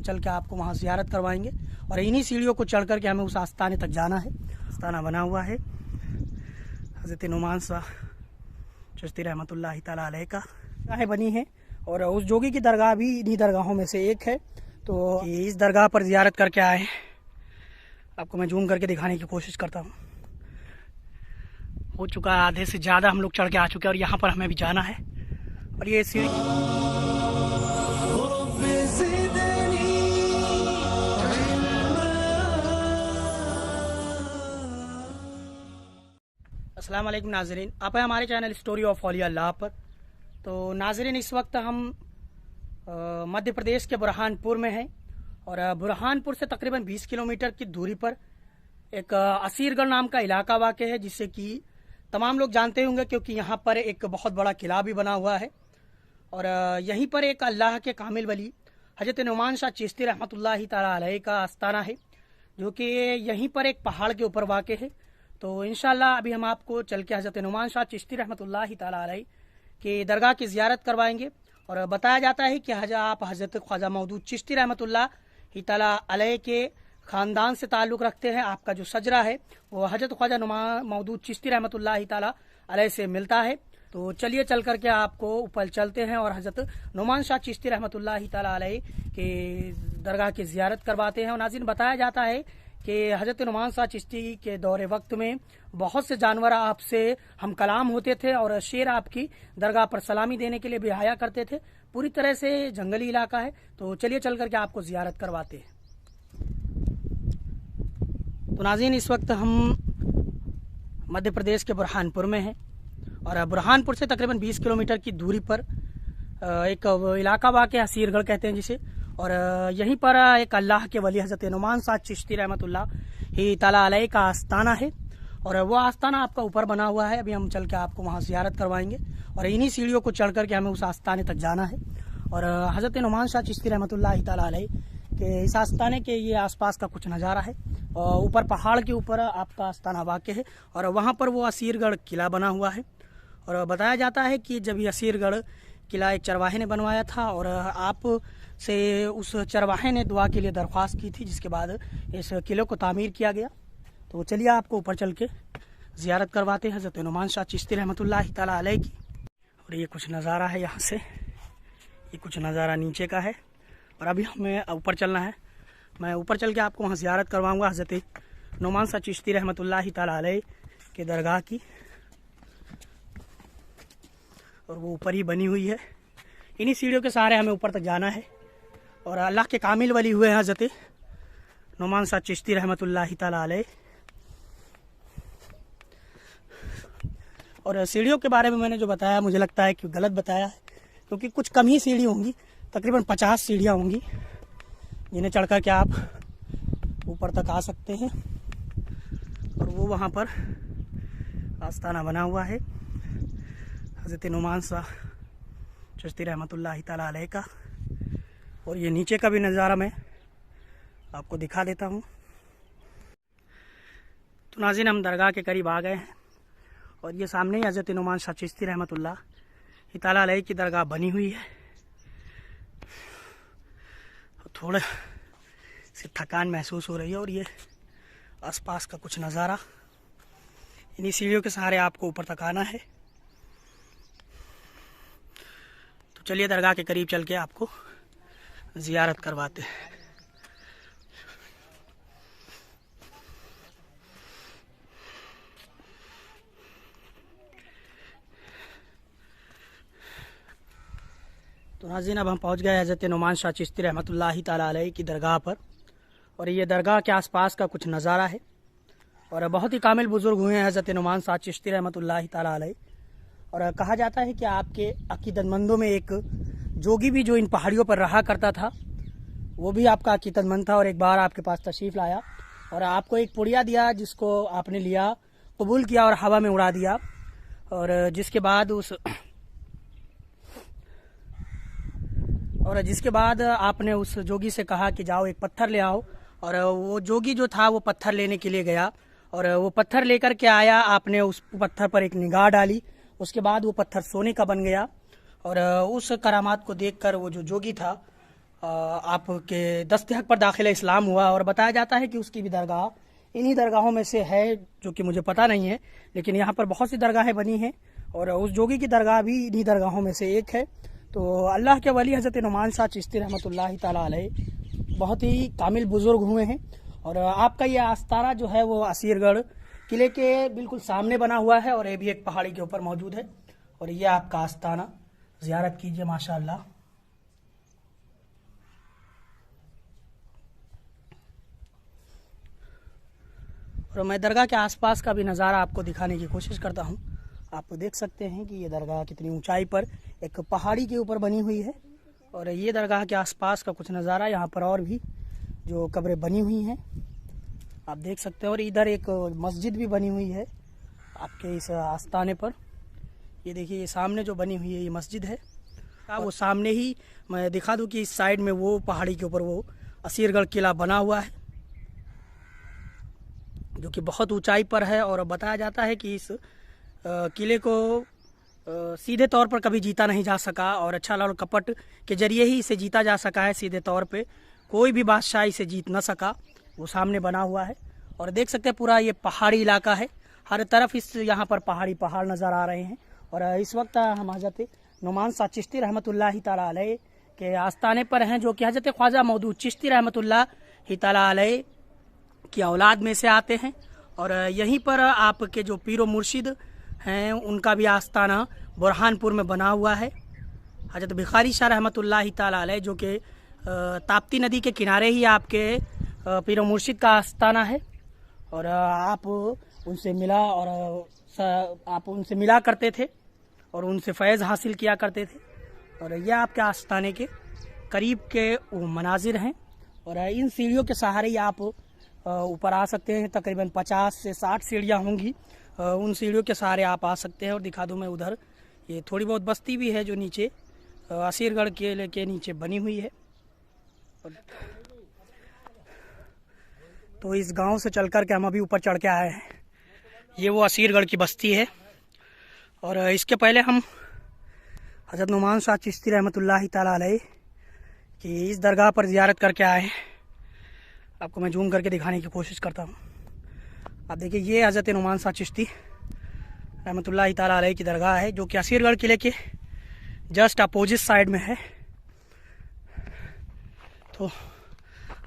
चल के आपको वहाँ ज़ियारत करवाएंगे। और इन्हीं सीढ़ियों को चढ़ करके हमें उस आस्थाने तक जाना है। आस्थाना बना हुआ है हज़रत नुमान शाह चिश्ती रहमतुल्लाह ताला अलैह का दरगाह बनी है, और उस जोगी की दरगाह भी इन्हीं दरगाहों में से एक है। तो इस दरगाह पर ज़ियारत करके आए, आपको मैं जूम करके दिखाने की कोशिश करता हूँ। हो चुका है आधे से ज़्यादा हम लोग चढ़ के आ चुके हैं, और यहाँ पर हमें भी जाना है। और ये सीढ़ी अस्सलाम वालेकुम नाज़रीन, आप हैं हमारे चैनल स्टोरी ऑफ औलिया अल्लाह पर। तो नाज़रीन, इस वक्त हम मध्य प्रदेश के बुरहानपुर में हैं, और बुरहानपुर से तकरीबन 20 किलोमीटर की दूरी पर एक असीरगढ़ नाम का इलाका वाक़ है, जिससे कि तमाम लोग जानते होंगे, क्योंकि यहाँ पर एक बहुत बड़ा किला भी बना हुआ है। और यहीं पर एक अल्लाह के कामिल वली हज़रत नुमान शाह चिश्ती रहमतुल्लाह ताला अलैह का आस्थाना है, जो कि यहीं पर एक पहाड़ के ऊपर वाक़ है। तो इंशाअल्लाह अभी हम आपको चल के हज़रत नुमान शाह चिश्ती रहमतुल्लाह ताला अलैह के दरगाह की ज़ियारत करवाएंगे। और बताया जाता है कि आप हज़रत ख्वाजा मौदूद चिश्ती रहमतुल्लाह ताला अलैह के ख़ानदान से ताल्लुक़ रखते हैं। आपका जो सजरा है वो हज़रत ख्वाजा मौदूद चिश्ती रहमतुल्लाह ताला अलैह से मिलता है। तो चलिए चल करके आपको ऊपर चलते हैं और हज़रत नुमान शाह चिश्ती रहमतुल्लाह ताला अलैह के दरगाह की ज़ियारत करवाते हैं। और नाज़रीन, बताया जाता है कि हज़रत नुमान शाह चिश्ती के दौरे वक्त में बहुत से जानवर आपसे हम कलाम होते थे, और शेर आपकी दरगाह पर सलामी देने के लिए भी आया करते थे। पूरी तरह से जंगली इलाका है। तो चलिए चल करके आपको ज़ियारत करवाते हैं। तो नाज़रीन, इस वक्त हम मध्य प्रदेश के बुरहानपुर में हैं, और बुरहानपुर से तकरीबन 20 किलोमीटर की दूरी पर एक इलाका वाक़ असीरगढ़ कहते हैं जिसे। और यहीं पर एक अल्लाह के वली हज़रत नुमान शाह चिश्ती रहमतुल्लाह ताला अलैह का आस्थाना है, और वो आस्थाना आपका ऊपर बना हुआ है। अभी हम चल के आपको वहाँ ज़ियारत करवाएंगे, और इन्हीं सीढ़ियों को चढ़ करके हमें उस आस्थाने तक जाना है। और हज़रत नुमान शाह चिश्ती रहमतुल्लाह ताला अलैह के इस आस्थाने के ये आसपास का कुछ नज़ारा है। ऊपर पहाड़ के ऊपर आपका आस्थाना वाक़ है, और वहाँ पर वो असीरगढ़ किला बना हुआ है। और बताया जाता है कि जब ये असीरगढ़ किला एक चरवाहे ने बनवाया था, और आप से उस चरवाहे ने दुआ के लिए दरख्वास्त की थी, जिसके बाद इस किले को तामीर किया गया। तो चलिए आपको ऊपर चल के ज़ियारत करवाते हैं हज़रत नुमान शाह चिश्ती रहमतुल्लाह ताला अलैह की। और ये कुछ नज़ारा है यहाँ से, ये कुछ नज़ारा नीचे का है, और अभी हमें ऊपर चलना है। मैं ऊपर चल के आपको वहाँ ज़ियारत करवाऊँगा हज़रत नुमान शाह चिश्ती रहमतुल्लाह ताला अलैह के दरगाह की। और वो ऊपर ही बनी हुई है, इन्हीं सीढ़ियों के सहारे हमें ऊपर तक जाना है। और अल्लाह के कामिल वली हुए हैं हज़रत नुमान शाह चिश्ती रहमतुल्लाह ताला अलैह। और सीढ़ियों के बारे में मैंने जो बताया, मुझे लगता है कि गलत बताया है, क्योंकि कुछ कम ही सीढ़ी होंगी, तकरीबन 50 सीढ़ियाँ होंगी, जिन्हें चढ़ कर के आप ऊपर तक आ सकते हैं। और वो वहाँ पर आस्थाना बना हुआ है हज़रत नुमान शाह चिश्ती रहमतुल्लाह ताला अलैह का। और ये नीचे का भी नज़ारा मैं आपको दिखा देता हूँ। तो नाज़रीन, हम दरगाह के करीब आ गए हैं, और ये सामने ही हज़रत नुमान शाह चिश्ती रहमतुल्लाह ताला अलैह की दरगाह बनी हुई है। थोड़ा से थकान महसूस हो रही है, और ये आसपास का कुछ नज़ारा, इन्हीं सीढ़ियों के सहारे आपको ऊपर तक आना है। तो चलिए दरगाह के करीब चल के आपको ज़ियारत करवाते हैं। तो नाज़रीन, अब हम पहुंच गए हज़रत नुमान शाह चिश्ती रहमतुल्लाह ताला अलैह की दरगाह पर, और ये दरगाह के आसपास का कुछ नज़ारा है। और बहुत ही कामिल बुज़ुर्ग हुए हैं हज़रत नुमान शाह चिश्ती रहमतुल्लाह ताला अलैह। और कहा जाता है कि आपके अकीदतमंदों में एक जोगी भी जो इन पहाड़ियों पर रहा करता था, वो भी आपका अकीदतमंद था, और एक बार आपके पास तशरीफ़ लाया और आपको एक पुड़िया दिया, जिसको आपने लिया, कबूल किया और हवा में उड़ा दिया। और जिसके बाद आपने उस जोगी से कहा कि जाओ एक पत्थर ले आओ, और वो जोगी जो था वो पत्थर लेने के लिए गया, और वो पत्थर लेकर के आया। आपने उस पत्थर पर एक निगाह डाली, उसके बाद वो पत्थर सोने का बन गया। और उस करामात को देखकर वो जो जोगी था आपके दस्तहक पर दाखिल इस्लाम हुआ, और बताया जाता है कि उसकी भी दरगाह इन्हीं दरगाहों में से है, जो कि मुझे पता नहीं है, लेकिन यहाँ पर बहुत सी दरगाहें बनी हैं और उस जोगी की दरगाह भी इन्हीं दरगाहों में से एक है। तो अल्लाह के वली हज़रत नुमान शाह चिश्ती रहमतुल्लाहि ताला अलैह बहुत ही कामिल बुज़ुर्ग हुए हैं। और आपका ये आस्ताना जो है वो असीरगढ़ किले के बिल्कुल सामने बना हुआ है और ये भी एक पहाड़ी के ऊपर मौजूद है। और ये आपका आस्ताना, ज़ियारत कीजिए माशाअल्लाह। और मैं दरगाह के आसपास का भी नज़ारा आपको दिखाने की कोशिश करता हूँ। आप देख सकते हैं कि ये दरगाह कितनी ऊंचाई पर एक पहाड़ी के ऊपर बनी हुई है। और ये दरगाह के आसपास का कुछ नज़ारा, यहाँ पर और भी जो कब्रें बनी हुई हैं आप देख सकते हैं। और इधर एक मस्जिद भी बनी हुई है आपके इस आस्ताने पर। ये देखिए, ये सामने जो बनी हुई है ये मस्जिद है। वो सामने ही मैं दिखा दूँ कि इस साइड में वो पहाड़ी के ऊपर वो असीरगढ़ किला बना हुआ है, जो कि बहुत ऊंचाई पर है। और बताया जाता है कि इस किले को सीधे तौर पर कभी जीता नहीं जा सका और अच्छा और कपट के जरिए ही इसे जीता जा सका है। सीधे तौर पे कोई भी बादशाह इसे जीत न सका। वो सामने बना हुआ है और देख सकते हैं पूरा ये पहाड़ी इलाका है, हर तरफ इस यहाँ पर पहाड़ नज़र आ रहे हैं। और इस वक्त हम हज़रत नुमान शाह चिश्ती रहमतुल्लाहि ताला अलैह के आस्ताने पर हैं, जो कि हज़रत ख्वाजा मौदूद चिश्ती रहमतुल्लाहि ताला अलैह की औलाद में से आते हैं। और यहीं पर आपके जो पीरो मुर्शिद हैं उनका भी आस्ताना बुरहानपुर में बना हुआ है। हज़रत भिखारी शाह रहमतुल्लाहि ताला अलैह, जो कि ताप्ती नदी के किनारे ही आपके पीरो मुर्शिद का आस्ताना है। और आप उनसे मिला करते थे और उनसे फैज़ हासिल किया करते थे। और यह आपके आस्ताने के करीब के मनाजिर हैं। और इन सीढ़ियों के सहारे ही आप ऊपर आ सकते हैं। तकरीबन 50 से 60 सीढ़ियाँ होंगी, उन सीढ़ियों के सहारे आप आ सकते हैं। और दिखा दूँ मैं उधर, ये थोड़ी बहुत बस्ती भी है जो नीचे असीरगढ़ किले के नीचे बनी हुई है। तो इस गांव से चल कर के हम अभी ऊपर चढ़ के आए हैं। ये वो असीरगढ़ की बस्ती है। और इसके पहले हम हज़रत नुमान शाह चिश्ती रहमतुल्लाहि ताला अलैह की इस दरगाह पर ज़ियारत करके आए हैं। आपको मैं जूम करके दिखाने की कोशिश करता हूँ। आप देखिए, ये हज़रत नुमान शाह चिश्ती रहमतुल्लाहि ताला अलैह की दरगाह है, जो कि असीरगढ़ किले के जस्ट अपोजिट साइड में है। तो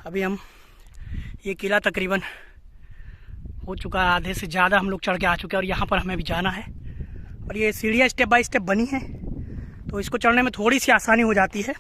अभी हम ये किला तकरीबन हो चुका है, आधे से ज़्यादा हम लोग चढ़ के आ चुके हैं। और यहाँ पर हमें भी जाना है। और ये सीढ़ियाँ स्टेप बाय स्टेप बनी हैं, तो इसको चढ़ने में थोड़ी सी आसानी हो जाती है।